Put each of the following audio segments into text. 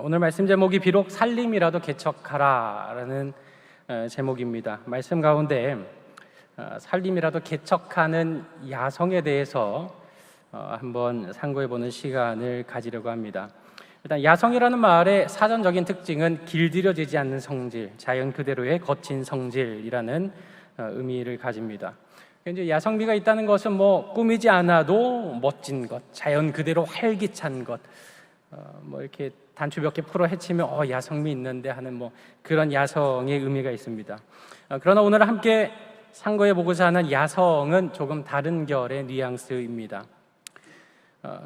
오늘 말씀 제목이 비록 살림이라도 개척하라라는 제목입니다. 말씀 가운데 살림이라도 개척하는 야성에 대해서 한번 상고해보는 시간을 가지려고 합니다. 일단 야성이라는 말의 사전적인 특징은 길들여지지 않는 성질, 자연 그대로의 거친 성질이라는 의미를 가집니다. 이제 야성미가 있다는 것은 꾸미지 않아도 멋진 것, 자연 그대로 활기찬 것, 이렇게 단추 몇 개 풀어 헤치면 야성미 있는데 하는 그런 야성의 의미가 있습니다. 그러나 오늘 함께 상고해 보고자 하는 야성은 조금 다른 결의 뉘앙스입니다.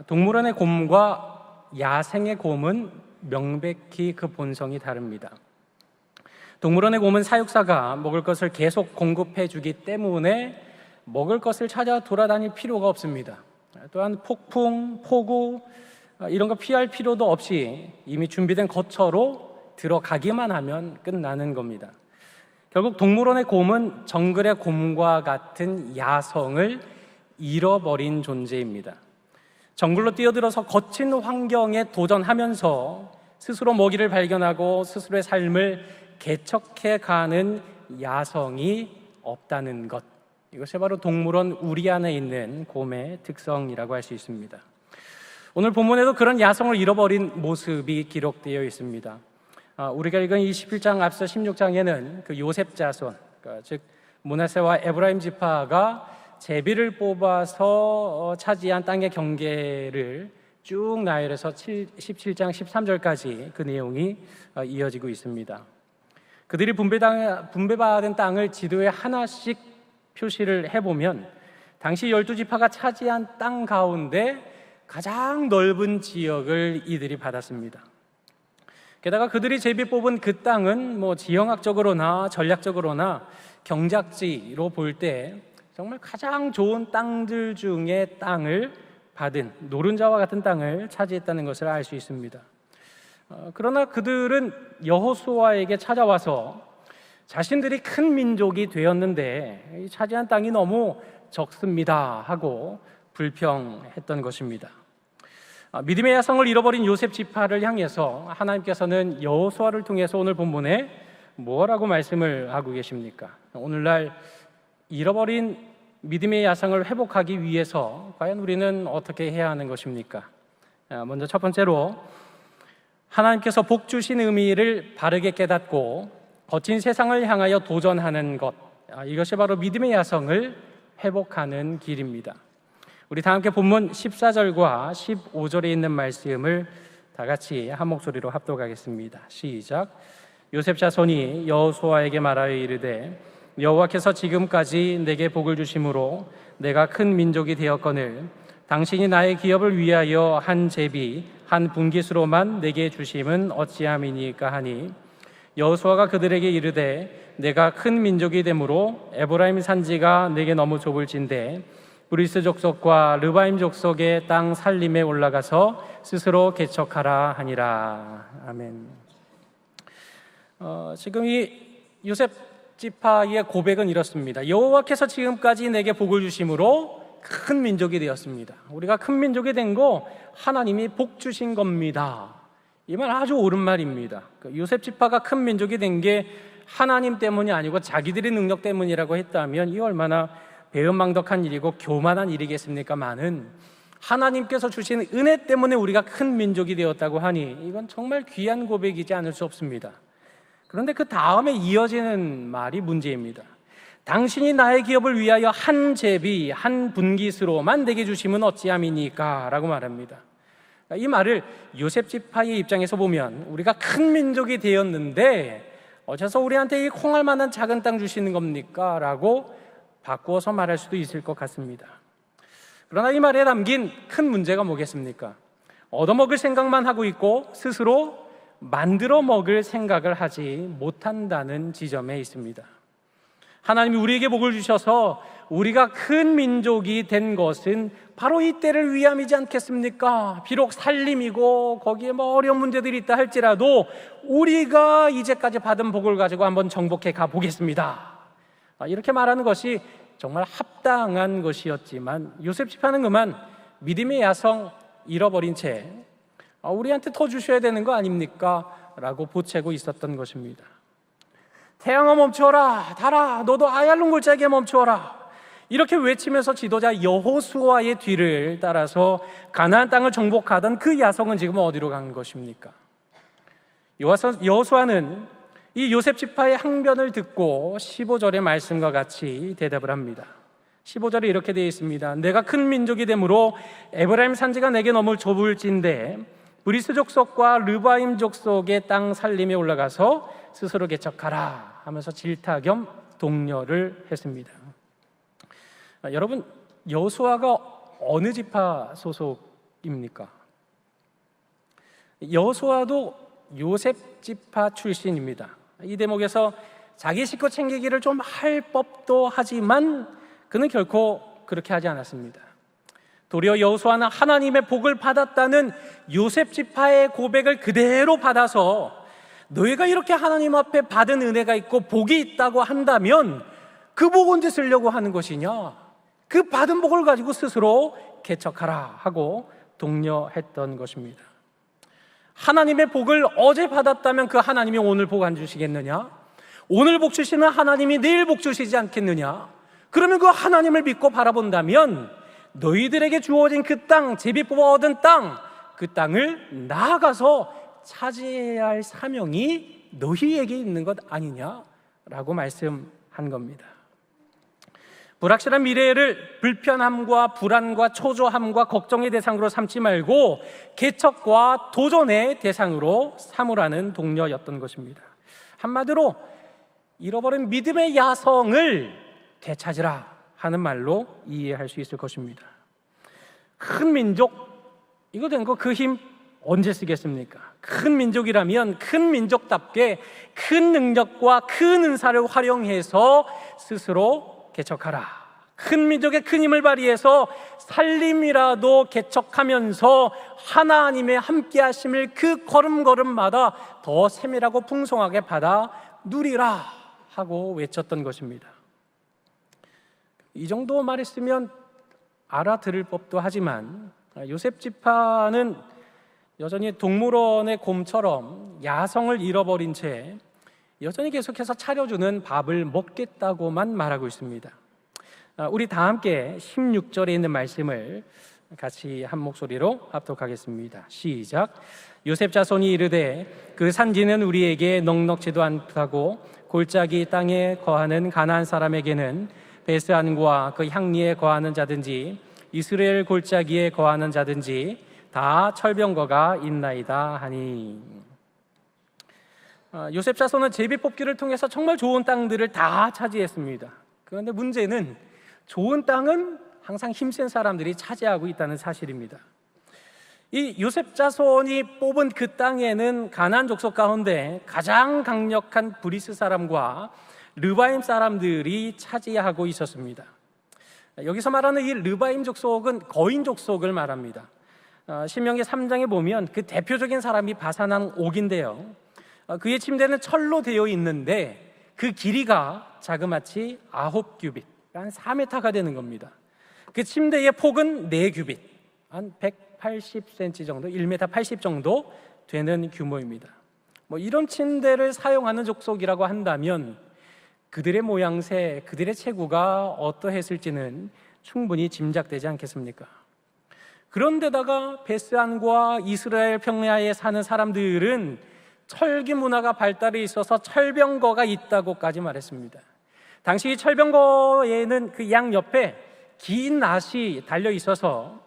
동물원의 곰과 야생의 곰은 명백히 그 본성이 다릅니다. 동물원의 곰은 사육사가 먹을 것을 계속 공급해 주기 때문에 먹을 것을 찾아 돌아다닐 필요가 없습니다. 또한 폭풍, 폭우 이런 거 피할 필요도 없이 이미 준비된 거처로 들어가기만 하면 끝나는 겁니다. 결국 동물원의 곰은 정글의 곰과 같은 야성을 잃어버린 존재입니다. 정글로 뛰어들어서 거친 환경에 도전하면서 스스로 먹이를 발견하고 스스로의 삶을 개척해가는 야성이 없다는 것, 이것이 바로 동물원 우리 안에 있는 곰의 특성이라고 할 수 있습니다. 오늘 본문에도 그런 야성을 잃어버린 모습이 기록되어 있습니다. 우리가 읽은 21장 앞서 16장에는 그 요셉 자손, 즉 므낫세와 에브라임 지파가 제비를 뽑아서 차지한 땅의 경계를 쭉 나열해서 17장 13절까지 그 내용이 이어지고 있습니다. 그들이 분배받은 땅을 지도에 하나씩 표시를 해보면 당시 12지파가 차지한 땅 가운데 가장 넓은 지역을 이들이 받았습니다. 게다가 그들이 제비 뽑은 그 땅은 지형학적으로나 전략적으로나 경작지로 볼 때 정말 가장 좋은 땅들 중에 땅을 받은 노른자와 같은 땅을 차지했다는 것을 알 수 있습니다. 그러나 그들은 여호수아에게 찾아와서 자신들이 큰 민족이 되었는데 차지한 땅이 너무 적습니다 하고 불평했던 것입니다. 믿음의 야성을 잃어버린 요셉 지파를 향해서 하나님께서는 여호수아를 통해서 오늘 본문에 뭐라고 말씀을 하고 계십니까? 오늘날 잃어버린 믿음의 야성을 회복하기 위해서 과연 우리는 어떻게 해야 하는 것입니까? 먼저 첫 번째로 하나님께서 복 주신 의미를 바르게 깨닫고 거친 세상을 향하여 도전하는 것, 이것이 바로 믿음의 야성을 회복하는 길입니다. 우리 다 함께 본문 14절과 15절에 있는 말씀을 다 같이 한 목소리로 합독하겠습니다. 시작. 요셉 자손이 여호수아에게 말하여 이르되 여호와께서 지금까지 내게 복을 주심으로 내가 큰 민족이 되었거늘 당신이 나의 기업을 위하여 한 제비 한 분깃으로만 내게 주심은 어찌함이니까 하니 여호수아가 그들에게 이르되 내가 큰 민족이 되므로 에브라임 산지가 내게 너무 좁을진대 브리스 족속과 르바임 족속의 땅 살림에 올라가서 스스로 개척하라 하니라. 아멘. 지금 이 요셉 지파의 고백은 이렇습니다. 여호와께서 지금까지 내게 복을 주심으로 큰 민족이 되었습니다. 우리가 큰 민족이 된 거 하나님이 복 주신 겁니다. 이 말 아주 옳은 말입니다. 요셉 지파가 큰 민족이 된 게 하나님 때문이 아니고 자기들의 능력 때문이라고 했다면 이 얼마나 배은망덕한 일이고 교만한 일이겠습니까마는 하나님께서 주신 은혜 때문에 우리가 큰 민족이 되었다고 하니 이건 정말 귀한 고백이지 않을 수 없습니다. 그런데 그 다음에 이어지는 말이 문제입니다. 당신이 나의 기업을 위하여 한 제비 한 분깃으로만 내게 주시면 어찌함이니까 라고 말합니다. 이 말을 요셉 지파의 입장에서 보면 우리가 큰 민족이 되었는데 어째서 우리한테 이 콩알 만한 작은 땅 주시는 겁니까? 라고 바꾸어서 말할 수도 있을 것 같습니다. 그러나 이 말에 담긴 큰 문제가 뭐겠습니까? 얻어먹을 생각만 하고 있고 스스로 만들어 먹을 생각을 하지 못한다는 지점에 있습니다. 하나님이 우리에게 복을 주셔서 우리가 큰 민족이 된 것은 바로 이 때를 위함이지 않겠습니까? 비록 살림이고 거기에 어려운 문제들이 있다 할지라도 우리가 이제까지 받은 복을 가지고 한번 정복해 가보겠습니다. 이렇게 말하는 것이 정말 합당한 것이었지만 요셉 지파는 그만 믿음의 야성 잃어버린 채 우리한테 더 주셔야 되는 거 아닙니까? 라고 보채고 있었던 것입니다. 태양아 멈추어라, 달아 너도 아얄론 골짜기에 멈추어라, 이렇게 외치면서 지도자 여호수아의 뒤를 따라서 가나안 땅을 정복하던 그 야성은 지금 어디로 간 것입니까? 여호수아는 이 요셉 지파의 항변을 듣고 15절의 말씀과 같이 대답을 합니다. 15절에 이렇게 되어 있습니다. 내가 큰 민족이 되므로 에브라임 산지가 내게 너무 좁을진데 브리스 족속과 르바임 족속의 땅 살림에 올라가서 스스로 개척하라 하면서 질타 겸 독려를 했습니다. 여러분, 여호수아가 어느 지파 소속입니까? 여호수아도 요셉 지파 출신입니다. 이 대목에서 자기 식구 챙기기를 좀 할 법도 하지만 그는 결코 그렇게 하지 않았습니다. 도리어 여호수아는 하나님의 복을 받았다는 요셉 지파의 고백을 그대로 받아서 너희가 이렇게 하나님 앞에 받은 은혜가 있고 복이 있다고 한다면 그 복 언제 쓰려고 하는 것이냐? 그 받은 복을 가지고 스스로 개척하라 하고 독려했던 것입니다. 하나님의 복을 어제 받았다면 그 하나님이 오늘 복 안 주시겠느냐? 오늘 복 주시는 하나님이 내일 복 주시지 않겠느냐? 그러면 그 하나님을 믿고 바라본다면 너희들에게 주어진 그 땅, 제비 뽑아 얻은 땅, 그 땅을 나아가서 차지해야 할 사명이 너희에게 있는 것 아니냐라고 말씀한 겁니다. 불확실한 미래를 불편함과 불안과 초조함과 걱정의 대상으로 삼지 말고 개척과 도전의 대상으로 삼으라는 독려였던 것입니다. 한마디로 잃어버린 믿음의 야성을 되찾으라 하는 말로 이해할 수 있을 것입니다. 큰 민족, 이거 된 거 그 힘 언제 쓰겠습니까? 큰 민족이라면 큰 민족답게 큰 능력과 큰 은사를 활용해서 스스로 개척하라. 큰 민족의 큰 힘을 발휘해서 살림이라도 개척하면서 하나님의 함께 하심을 그 걸음걸음마다 더 세밀하고 풍성하게 받아 누리라 하고 외쳤던 것입니다. 이 정도 말했으면 알아들을 법도 하지만 요셉 지파는 여전히 동물원의 곰처럼 야성을 잃어버린 채 여전히 계속해서 차려주는 밥을 먹겠다고만 말하고 있습니다. 우리 다 함께 16절에 있는 말씀을 같이 한 목소리로 합독하겠습니다. 시작. 요셉 자손이 이르되 그 산지는 우리에게 넉넉지도 않다고 골짜기 땅에 거하는 가나안 사람에게는 베스안과 그 향리에 거하는 자든지 이스라엘 골짜기에 거하는 자든지 다 철병거가 있나이다 하니. 요셉 자손은 제비 뽑기를 통해서 정말 좋은 땅들을 다 차지했습니다. 그런데 문제는 좋은 땅은 항상 힘센 사람들이 차지하고 있다는 사실입니다. 이 요셉 자손이 뽑은 그 땅에는 가나안 족속 가운데 가장 강력한 브리스 사람과 르바임 사람들이 차지하고 있었습니다. 여기서 말하는 이 르바임 족속은 거인 족속을 말합니다. 신명기 3장에 보면 그 대표적인 사람이 바산왕 옥인데요, 그의 침대는 철로 되어 있는데 그 길이가 자그마치 9규빗, 한 4m가 되는 겁니다. 그 침대의 폭은 4규빗, 한 180cm 정도, 1m 80 정도 되는 규모입니다. 이런 침대를 사용하는 족속이라고 한다면 그들의 모양새, 그들의 체구가 어떠했을지는 충분히 짐작되지 않겠습니까? 그런데다가 베스안과 이스라엘 평야에 사는 사람들은 철기 문화가 발달해 있어서 철병거가 있다고까지 말했습니다. 당시 이 철병거에는 그 양 옆에 긴 낫이 달려 있어서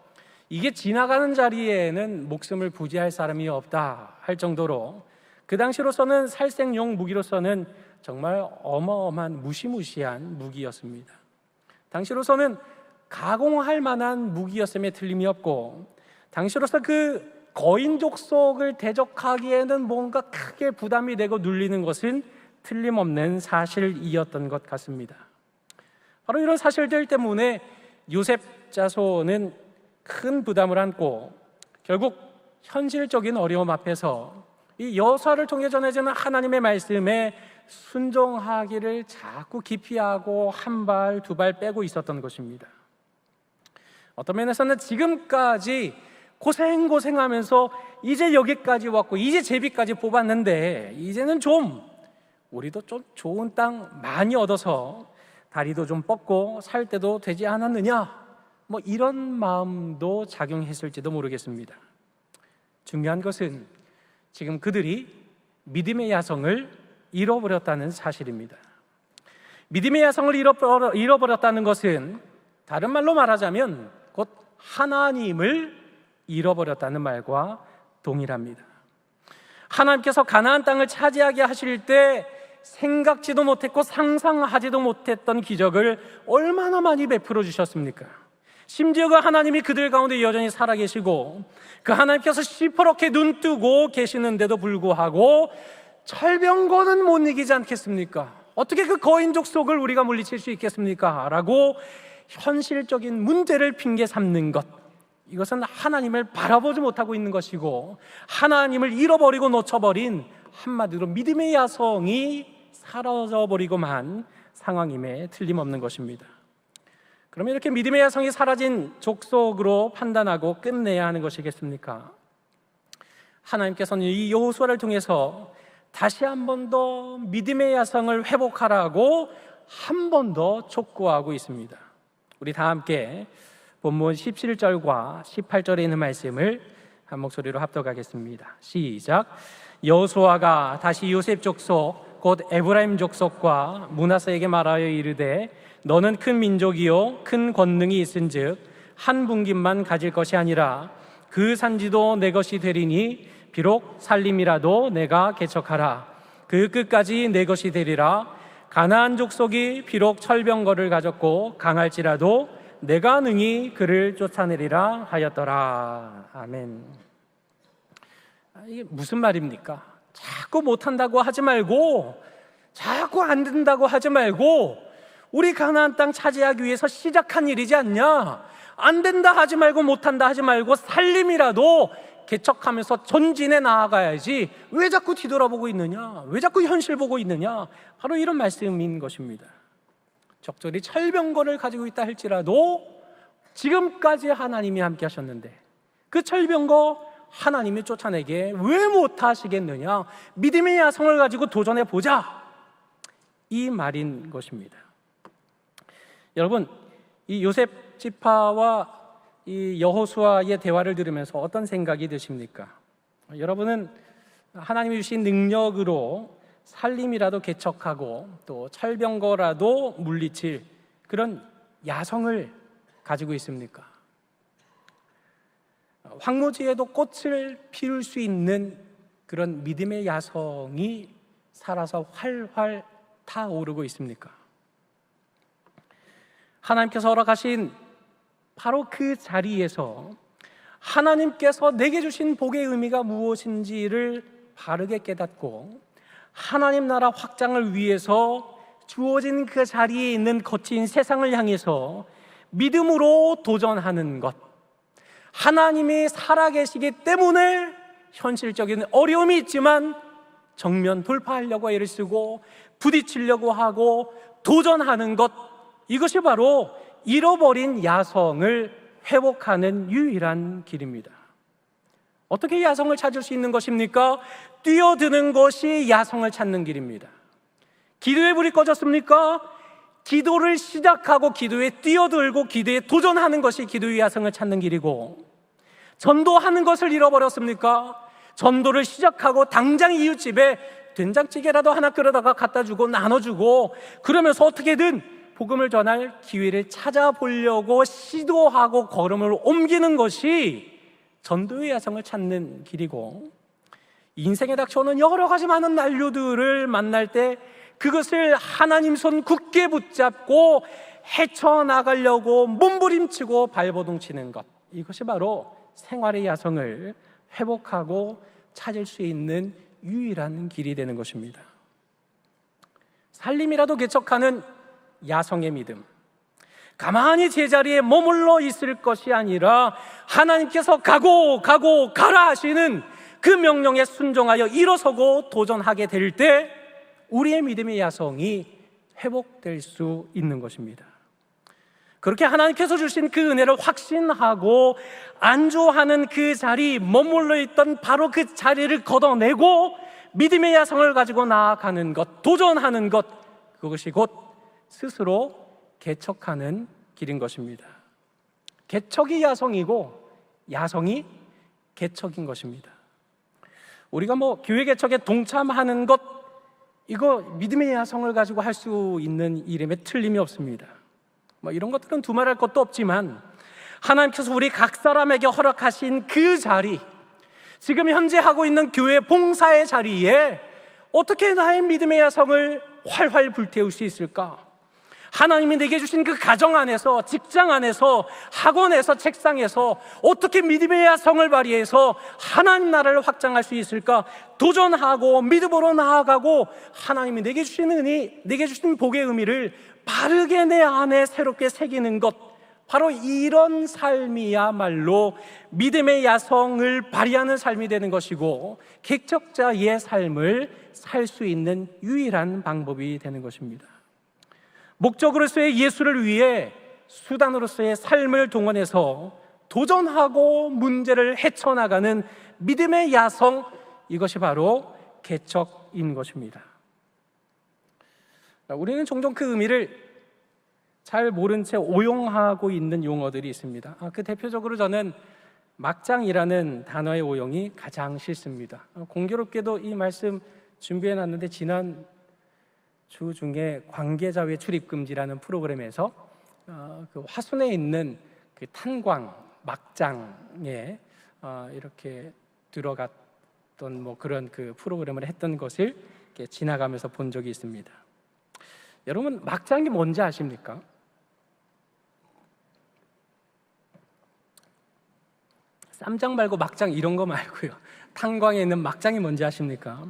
이게 지나가는 자리에는 목숨을 부지할 사람이 없다 할 정도로 그 당시로서는 살생용 무기로서는 정말 어마어마한 무시무시한 무기였습니다. 당시로서는 가공할 만한 무기였음에 틀림이 없고, 당시로서 그 거인 족속을 대적하기에는 뭔가 크게 부담이 되고 눌리는 것은 틀림없는 사실이었던 것 같습니다. 바로 이런 사실들 때문에 요셉 자손은 큰 부담을 안고 결국 현실적인 어려움 앞에서 이 여호수아를 통해 전해지는 하나님의 말씀에 순종하기를 자꾸 기피하고 한 발, 두 발 빼고 있었던 것입니다. 어떤 면에서는 지금까지 고생하면서 이제 여기까지 왔고 이제 제비까지 뽑았는데 이제는 좀 우리도 좀 좋은 땅 많이 얻어서 다리도 좀 뻗고 살 때도 되지 않았느냐, 뭐 이런 마음도 작용했을지도 모르겠습니다. 중요한 것은 지금 그들이 믿음의 야성을 잃어버렸다는 사실입니다. 믿음의 야성을 잃어버렸다는 것은 다른 말로 말하자면 곧 하나님을 잃어버렸다는 말과 동일합니다. 하나님께서 가나안 땅을 차지하게 하실 때 생각지도 못했고 상상하지도 못했던 기적을 얼마나 많이 베풀어 주셨습니까? 심지어 그 하나님이 그들 가운데 여전히 살아계시고 그 하나님께서 시퍼렇게 눈 뜨고 계시는데도 불구하고 철병거는 못 이기지 않겠습니까? 어떻게 그 거인족 속을 우리가 물리칠 수 있겠습니까? 라고 현실적인 문제를 핑계 삼는 것, 이것은 하나님을 바라보지 못하고 있는 것이고 하나님을 잃어버리고 놓쳐버린, 한마디로 믿음의 야성이 사라져버리고만 상황임에 틀림없는 것입니다. 그러면 이렇게 믿음의 야성이 사라진 족속으로 판단하고 끝내야 하는 것이겠습니까? 하나님께서는 이 여호수아를 통해서 다시 한 번 더 믿음의 야성을 회복하라고 한 번 더 촉구하고 있습니다. 우리 다 함께 본문 17절과 18절에 있는 말씀을 한 목소리로 합독하겠습니다. 시작. 여호수아가 다시 요셉 족속 곧 에브라임 족속과 므낫세에게 말하여 이르되 너는 큰 민족이요 큰 권능이 있은즉 한 분깃만 가질 것이 아니라 그 산지도 내 것이 되리니 비록 살림이라도 내가 개척하라. 그 끝까지 내 것이 되리라. 가나안 족속이 비록 철병거를 가졌고 강할지라도 내가 능히 그를 쫓아내리라 하였더라. 아멘. 이게 무슨 말입니까? 자꾸 못한다고 하지 말고, 자꾸 안 된다고 하지 말고, 우리 가나안 땅 차지하기 위해서 시작한 일이지 않냐? 안 된다 하지 말고, 못한다 하지 말고 살림이라도 개척하면서 전진해 나아가야지 왜 자꾸 뒤돌아보고 있느냐? 왜 자꾸 현실 보고 있느냐? 바로 이런 말씀인 것입니다. 적절히 철병거를 가지고 있다 할지라도 지금까지 하나님이 함께 하셨는데 그 철병거 하나님이 쫓아내게 왜 못하시겠느냐? 믿음의 야성을 가지고 도전해 보자, 이 말인 것입니다. 여러분, 이 요셉 지파와 이 여호수아의 대화를 들으면서 어떤 생각이 드십니까? 여러분은 하나님이 주신 능력으로 살림이라도 개척하고 또 철병거라도 물리칠 그런 야성을 가지고 있습니까? 황무지에도 꽃을 피울 수 있는 그런 믿음의 야성이 살아서 활활 타오르고 있습니까? 하나님께서 허락하신 바로 그 자리에서 하나님께서 내게 주신 복의 의미가 무엇인지를 바르게 깨닫고 하나님 나라 확장을 위해서 주어진 그 자리에 있는 거친 세상을 향해서 믿음으로 도전하는 것, 하나님이 살아계시기 때문에 현실적인 어려움이 있지만 정면 돌파하려고 애를 쓰고 부딪히려고 하고 도전하는 것, 이것이 바로 잃어버린 야성을 회복하는 유일한 길입니다. 어떻게 야성을 찾을 수 있는 것입니까? 뛰어드는 것이 야성을 찾는 길입니다. 기도의 불이 꺼졌습니까? 기도를 시작하고 기도에 뛰어들고 기도에 도전하는 것이 기도의 야성을 찾는 길이고, 전도하는 것을 잃어버렸습니까? 전도를 시작하고 당장 이웃집에 된장찌개라도 하나 끓여다가 갖다 주고 나눠주고 그러면서 어떻게든 복음을 전할 기회를 찾아보려고 시도하고 걸음을 옮기는 것이 전도의 야성을 찾는 길이고, 인생에 닥쳐오는 여러 가지 많은 난류들을 만날 때 그것을 하나님 손 굳게 붙잡고 헤쳐나가려고 몸부림치고 발버둥치는 것, 이것이 바로 생활의 야성을 회복하고 찾을 수 있는 유일한 길이 되는 것입니다. 살림이라도 개척하는 야성의 믿음, 가만히 제자리에 머물러 있을 것이 아니라 하나님께서 가라 하시는 그 명령에 순종하여 일어서고 도전하게 될 때 우리의 믿음의 야성이 회복될 수 있는 것입니다. 그렇게 하나님께서 주신 그 은혜를 확신하고 안주하는 그 자리, 머물러 있던 바로 그 자리를 걷어내고 믿음의 야성을 가지고 나아가는 것, 도전하는 것, 그것이 곧 스스로 개척하는 길인 것입니다. 개척이 야성이고 야성이 개척인 것입니다. 우리가 교회 개척에 동참하는 것, 이거 믿음의 야성을 가지고 할 수 있는 일임에 틀림이 없습니다. 이런 것들은 두말할 것도 없지만 하나님께서 우리 각 사람에게 허락하신 그 자리, 지금 현재 하고 있는 교회 봉사의 자리에 어떻게 나의 믿음의 야성을 활활 불태울 수 있을까? 하나님이 내게 주신 그 가정 안에서, 직장 안에서, 학원에서, 책상에서 어떻게 믿음의 야성을 발휘해서 하나님 나라를 확장할 수 있을까? 도전하고 믿음으로 나아가고 하나님이 내게 주신 은혜, 내게 주신 복의 의미를 바르게 내 안에 새롭게 새기는 것, 바로 이런 삶이야말로 믿음의 야성을 발휘하는 삶이 되는 것이고 개척자의 삶을 살 수 있는 유일한 방법이 되는 것입니다. 목적으로서의 예수를 위해 수단으로서의 삶을 동원해서 도전하고 문제를 헤쳐나가는 믿음의 야성, 이것이 바로 개척인 것입니다. 우리는 종종 그 의미를 잘 모른 채 오용하고 있는 용어들이 있습니다. 그 대표적으로 저는 막장이라는 단어의 오용이 가장 싫습니다. 공교롭게도 이 말씀 준비해놨는데 지난 주 중에 관계자회 출입금지라는 프로그램에서 그 화순에 있는 그 탄광 막장에 이렇게 들어갔던 그런 그 프로그램을 했던 것을 이렇게 지나가면서 본 적이 있습니다. 여러분, 막장이 뭔지 아십니까? 쌈장 말고 막장 이런 거 말고요. 탄광에 있는 막장이 뭔지 아십니까?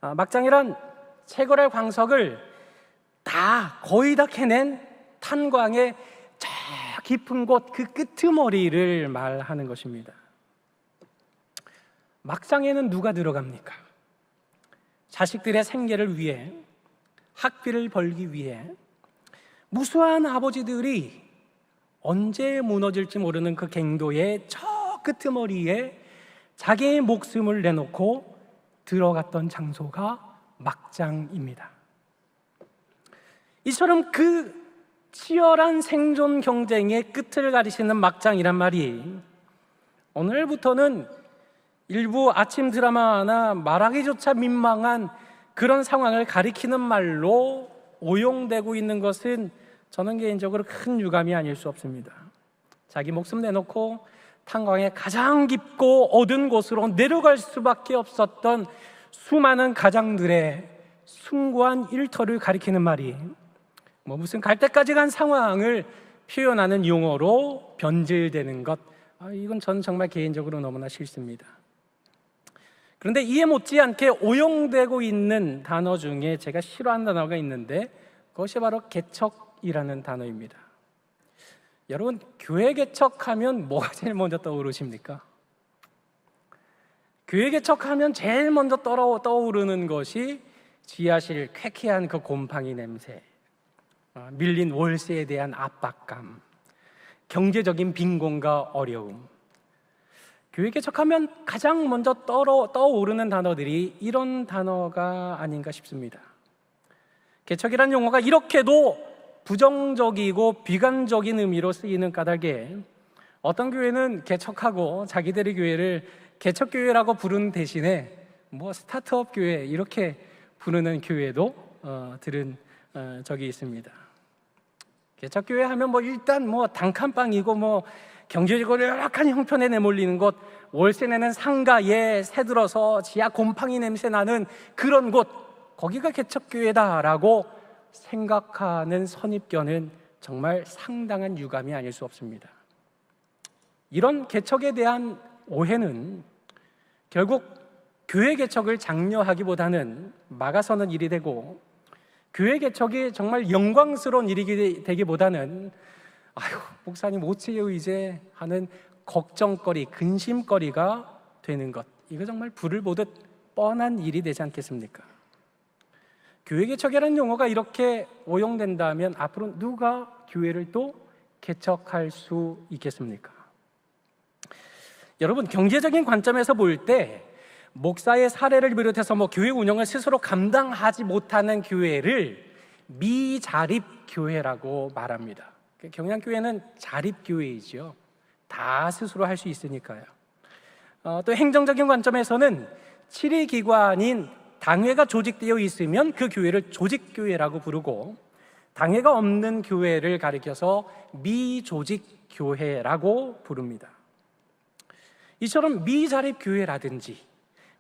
막장이란 채굴할 광석을 거의 다 캐낸 탄광의 저 깊은 곳, 그 끄트머리를 말하는 것입니다. 막장에는 누가 들어갑니까? 자식들의 생계를 위해, 학비를 벌기 위해 무수한 아버지들이 언제 무너질지 모르는 그 갱도의 저 끄트머리에 자기의 목숨을 내놓고 들어갔던 장소가 막장입니다. 이처럼 그 치열한 생존 경쟁의 끝을 가리시는 막장이란 말이 오늘부터는 일부 아침 드라마나 말하기조차 민망한 그런 상황을 가리키는 말로 오용되고 있는 것은 저는 개인적으로 큰 유감이 아닐 수 없습니다. 자기 목숨 내놓고 탄광의 가장 깊고 어두운 곳으로 내려갈 수밖에 없었던 수많은 가장들의 숭고한 일터를 가리키는 말이 무슨 갈 때까지 간 상황을 표현하는 용어로 변질되는 것, 이건 저는 정말 개인적으로 너무나 싫습니다. 그런데 이에 못지않게 오용되고 있는 단어 중에 제가 싫어하는 단어가 있는데 그것이 바로 개척이라는 단어입니다. 여러분, 교회 개척하면 뭐가 제일 먼저 떠오르십니까? 교회 개척하면 제일 먼저 떠오르는 것이 지하실 쾌쾌한 그 곰팡이 냄새, 밀린 월세에 대한 압박감, 경제적인 빈곤과 어려움. 교회 개척하면 가장 먼저 떠오르는 단어들이 이런 단어가 아닌가 싶습니다. 개척이라는 용어가 이렇게도 부정적이고 비관적인 의미로 쓰이는 까닭에 어떤 교회는 개척하고 자기들의 교회를 개척교회라고 부르는 대신에 스타트업 교회 이렇게 부르는 교회도 들은 적이 있습니다. 개척교회 하면 일단 단칸방이고 경제적으로 열악한 형편에 내몰리는 곳, 월세 내는 상가에 새들어서 지하 곰팡이 냄새 나는 그런 곳, 거기가 개척교회다라고 생각하는 선입견은 정말 상당한 유감이 아닐 수 없습니다. 이런 개척에 대한 오해는 결국 교회 개척을 장려하기보다는 막아서는 일이 되고, 교회 개척이 정말 영광스러운 일이 되기보다는 목사님 어째요 이제 하는 걱정거리, 근심거리가 되는 것, 이거 정말 불을 보듯 뻔한 일이 되지 않겠습니까? 교회 개척이라는 용어가 이렇게 오용된다면 앞으로 누가 교회를 또 개척할 수 있겠습니까? 여러분, 경제적인 관점에서 볼 때 목사의 사례를 비롯해서 교회 운영을 스스로 감당하지 못하는 교회를 미자립 교회라고 말합니다. 경양교회는 자립교회이죠. 다 스스로 할 수 있으니까요. 또 행정적인 관점에서는 치리기관인 당회가 조직되어 있으면 그 교회를 조직교회라고 부르고, 당회가 없는 교회를 가리켜서 미조직교회라고 부릅니다. 이처럼 미자립교회라든지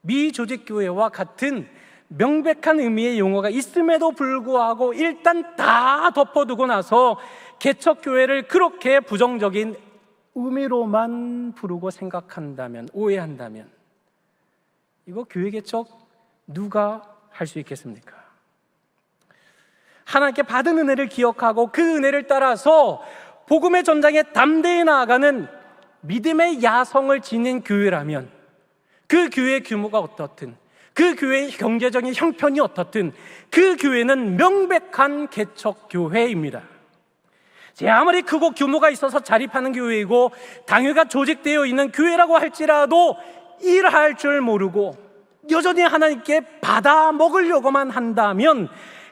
미조직교회와 같은 명백한 의미의 용어가 있음에도 불구하고 일단 다 덮어두고 나서 개척교회를 그렇게 부정적인 의미로만 부르고 생각한다면, 오해한다면, 이거 교회 개척 누가 할 수 있겠습니까? 하나님께 받은 은혜를 기억하고 그 은혜를 따라서 복음의 전장에 담대히 나아가는 믿음의 야성을 지닌 교회라면, 그 교회의 규모가 어떻든, 그 교회의 경제적인 형편이 어떻든 그 교회는 명백한 개척교회입니다. 제 아무리 크고 규모가 있어서 자립하는 교회이고 당회가 조직되어 있는 교회라고 할지라도 일할 줄 모르고 여전히 하나님께 받아 먹으려고만 한다면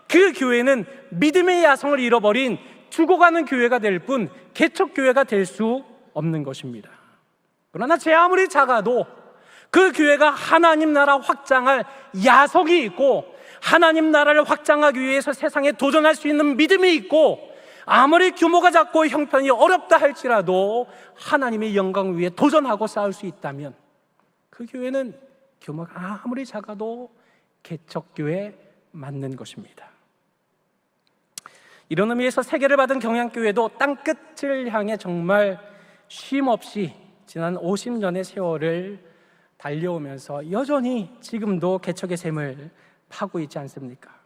그 교회는 믿음의 야성을 잃어버린 죽어가는 교회가 될 뿐 개척교회가 될 수 없는 것입니다. 그러나 제 아무리 작아도 그 교회가 하나님 나라 확장할 야성이 있고 하나님 나라를 확장하기 위해서 세상에 도전할 수 있는 믿음이 있고, 아무리 규모가 작고 형편이 어렵다 할지라도 하나님의 영광 위에 도전하고 싸울 수 있다면 그 교회는 규모가 아무리 작아도 개척교회 맞는 것입니다. 이런 의미에서 세계를 받은 경양교회도 땅끝을 향해 정말 쉼없이 지난 50년의 세월을 달려오면서 여전히 지금도 개척의 셈을 파고 있지 않습니까?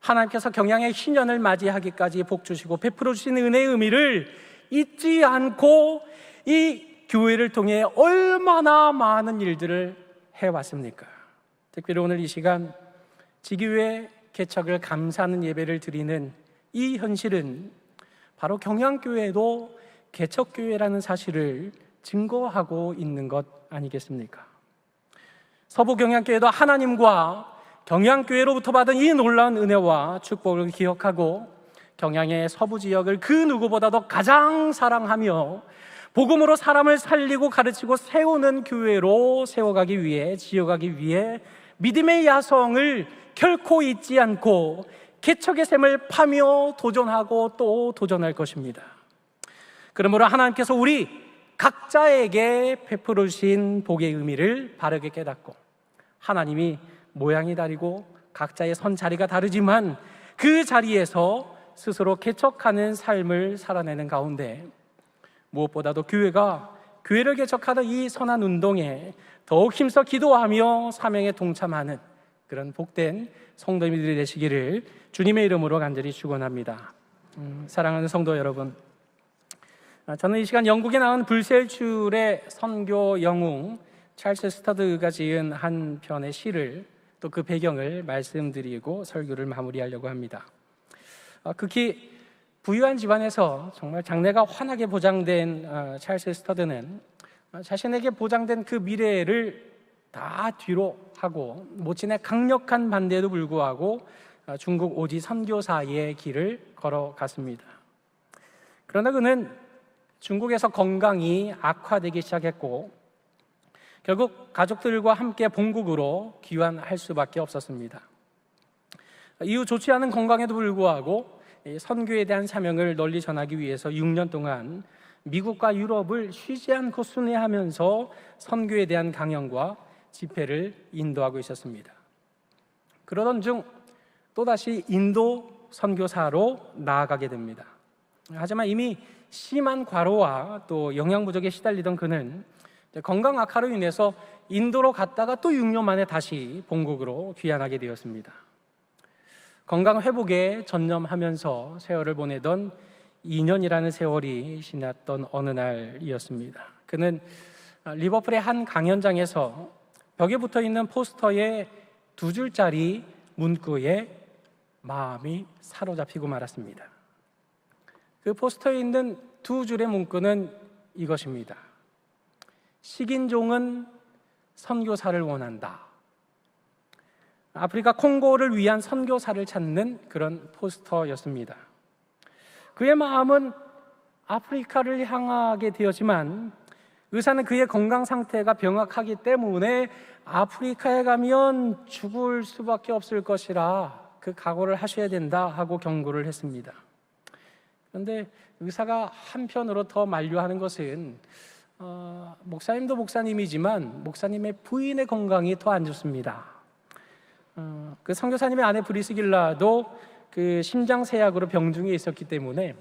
하나님께서 경양의 희년을 맞이하기까지 복 주시고 베풀어 주신 은혜의 의미를 잊지 않고 이 교회를 통해 얼마나 많은 일들을 해왔습니까? 특별히 오늘 이 시간 지교회 개척을 감사하는 예배를 드리는 이 현실은 바로 경양교회도 개척교회라는 사실을 증거하고 있는 것 아니겠습니까? 서부경양교회도 하나님과 경양교회로부터 받은 이 놀라운 은혜와 축복을 기억하고 경양의 서부 지역을 그 누구보다도 가장 사랑하며 복음으로 사람을 살리고 가르치고 세우는 교회로 세워가기 위해, 지어가기 위해 믿음의 야성을 결코 잊지 않고 개척의 셈을 파며 도전하고 또 도전할 것입니다. 그러므로 하나님께서 우리 각자에게 베풀어 주신 복의 의미를 바르게 깨닫고, 하나님이 모양이 다르고 각자의 선 자리가 다르지만 그 자리에서 스스로 개척하는 삶을 살아내는 가운데 무엇보다도 교회를 개척하는 이 선한 운동에 더욱 힘써 기도하며 사명에 동참하는 그런 복된 성도님들이 되시기를 주님의 이름으로 간절히 축원합니다. 사랑하는 성도 여러분, 저는 이 시간 영국에 나온 불셀출의 선교 영웅 찰스 스터드가 지은 한 편의 시를, 또 그 배경을 말씀드리고 설교를 마무리하려고 합니다. 극히 부유한 집안에서 정말 장래가 환하게 보장된 찰스 스터드는 자신에게 보장된 그 미래를 다 뒤로 하고 모친의 강력한 반대에도 불구하고 중국 오지 선교사의 길을 걸어갔습니다. 그러나 그는 중국에서 건강이 악화되기 시작했고 결국 가족들과 함께 본국으로 귀환할 수밖에 없었습니다. 이후 좋지 않은 건강에도 불구하고 선교에 대한 사명을 널리 전하기 위해서 6년 동안 미국과 유럽을 쉬지 않고 순회하면서 선교에 대한 강연과 집회를 인도하고 있었습니다. 그러던 중 또다시 인도 선교사로 나아가게 됩니다. 하지만 이미 심한 과로와 또 영양 부족에 시달리던 그는 건강 악화로 인해서 인도로 갔다가 또 6년 만에 다시 본국으로 귀환하게 되었습니다. 건강 회복에 전념하면서 세월을 보내던 2년이라는 세월이 지났던 어느 날이었습니다. 그는 리버풀의 한 강연장에서 벽에 붙어있는 포스터에 2줄짜리 문구에 마음이 사로잡히고 말았습니다. 그 포스터에 있는 2줄의 문구는 이것입니다. 식인종은 선교사를 원한다. 아프리카 콩고를 위한 선교사를 찾는 그런 포스터였습니다. 그의 마음은 아프리카를 향하게 되었지만 의사는 그의 건강 상태가 병약하기 때문에 아프리카에 가면 죽을 수밖에 없을 것이라 그 각오를 하셔야 된다 하고 경고를 했습니다. 그런데 의사가 한편으로 더 만류하는 것은 목사님도 목사님이지만 목사님의 부인의 건강이 더 안 좋습니다. 그 선교사님의 아내 브리스길라도 그 심장쇠약으로 병중에 있었기 때문에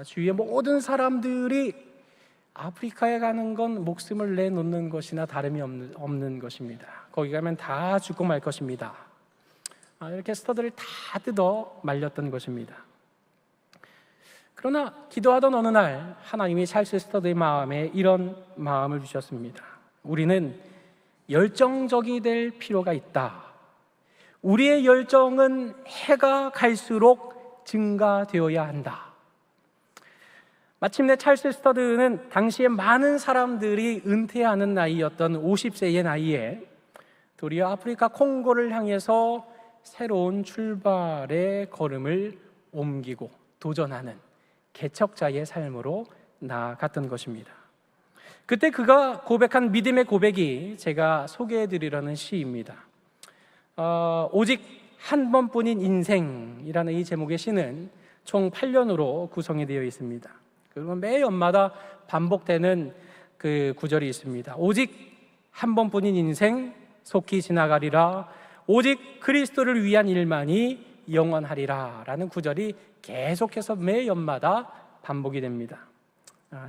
주위의 모든 사람들이 아프리카에 가는 건 목숨을 내놓는 것이나 다름이 없는 것입니다. 거기 가면 다 죽고 말 것입니다. 이렇게 스터드를 다 뜯어 말렸던 것입니다. 그러나 기도하던 어느 날 하나님이 찰스 스터드의 마음에 이런 마음을 주셨습니다. 우리는 열정적이 될 필요가 있다. 우리의 열정은 해가 갈수록 증가되어야 한다. 마침내 찰스 스터드는 당시에 많은 사람들이 은퇴하는 나이였던 50세의 나이에 도리어 아프리카 콩고를 향해서 새로운 출발의 걸음을 옮기고 도전하는 개척자의 삶으로 나아갔던 것입니다. 그때 그가 고백한 믿음의 고백이 제가 소개해드리려는 시입니다. 오직 한 번뿐인 인생이라는 이 제목의 시는 총 8년으로 구성이 되어 있습니다. 그리고 매 연마다 반복되는 그 구절이 있습니다. 오직 한 번뿐인 인생 속히 지나가리라. 오직 그리스도를 위한 일만이 영원하리라 라는 구절이 계속해서 매 연마다 반복이 됩니다.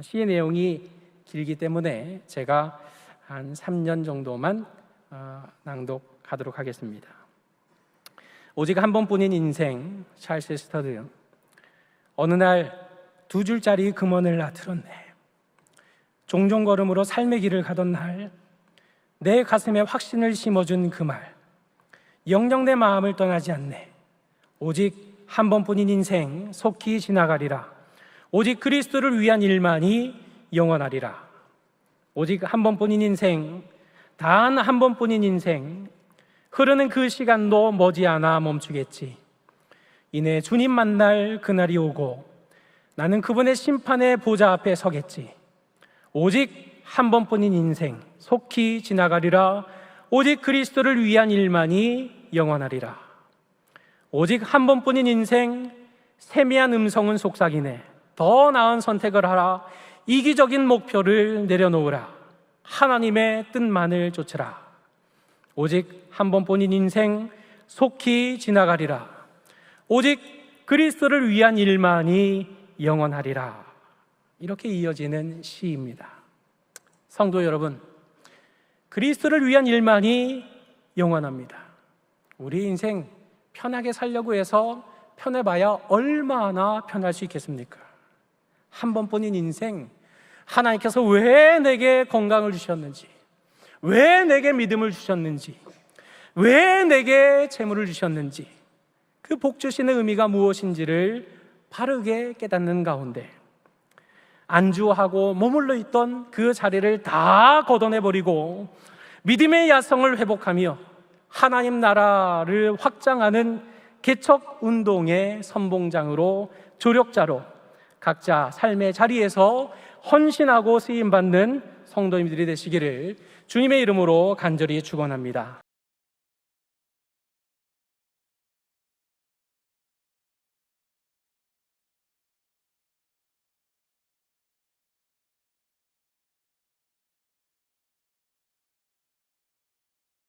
시의 내용이 길기 때문에 제가 한 3년 정도만 낭독하도록 하겠습니다. 오직 한 번뿐인 인생, 찰스 스터드. 어느 날 2줄짜리 금원을 나들었네. 종종 걸음으로 삶의 길을 가던 날 내 가슴에 확신을 심어준 그 말, 영영 내 마음을 떠나지 않네. 오직 한 번뿐인 인생 속히 지나가리라. 오직 그리스도를 위한 일만이 영원하리라. 오직 한 번뿐인 인생, 단 한 번뿐인 인생, 흐르는 그 시간도 머지않아 멈추겠지. 이내 주님 만날 그날이 오고 나는 그분의 심판의 보좌 앞에 서겠지. 오직 한 번뿐인 인생 속히 지나가리라. 오직 그리스도를 위한 일만이 영원하리라. 오직 한 번뿐인 인생, 세미한 음성은 속삭이네. 더 나은 선택을 하라. 이기적인 목표를 내려놓으라. 하나님의 뜻만을 쫓으라. 오직 한 번뿐인 인생 속히 지나가리라. 오직 그리스도를 위한 일만이 영원하리라. 이렇게 이어지는 시입니다. 성도 여러분, 그리스도를 위한 일만이 영원합니다. 우리 인생 편하게 살려고 해서 편해봐야 얼마나 편할 수 있겠습니까? 한 번뿐인 인생, 하나님께서 왜 내게 건강을 주셨는지, 왜 내게 믿음을 주셨는지, 왜 내게 재물을 주셨는지, 그 복 주시는 의미가 무엇인지를 바르게 깨닫는 가운데 안주하고 머물러 있던 그 자리를 다 걷어내버리고 믿음의 야성을 회복하며 하나님 나라를 확장하는 개척 운동의 선봉장으로, 조력자로 각자 삶의 자리에서 헌신하고 쓰임받는 성도님들이 되시기를 주님의 이름으로 간절히 축원합니다.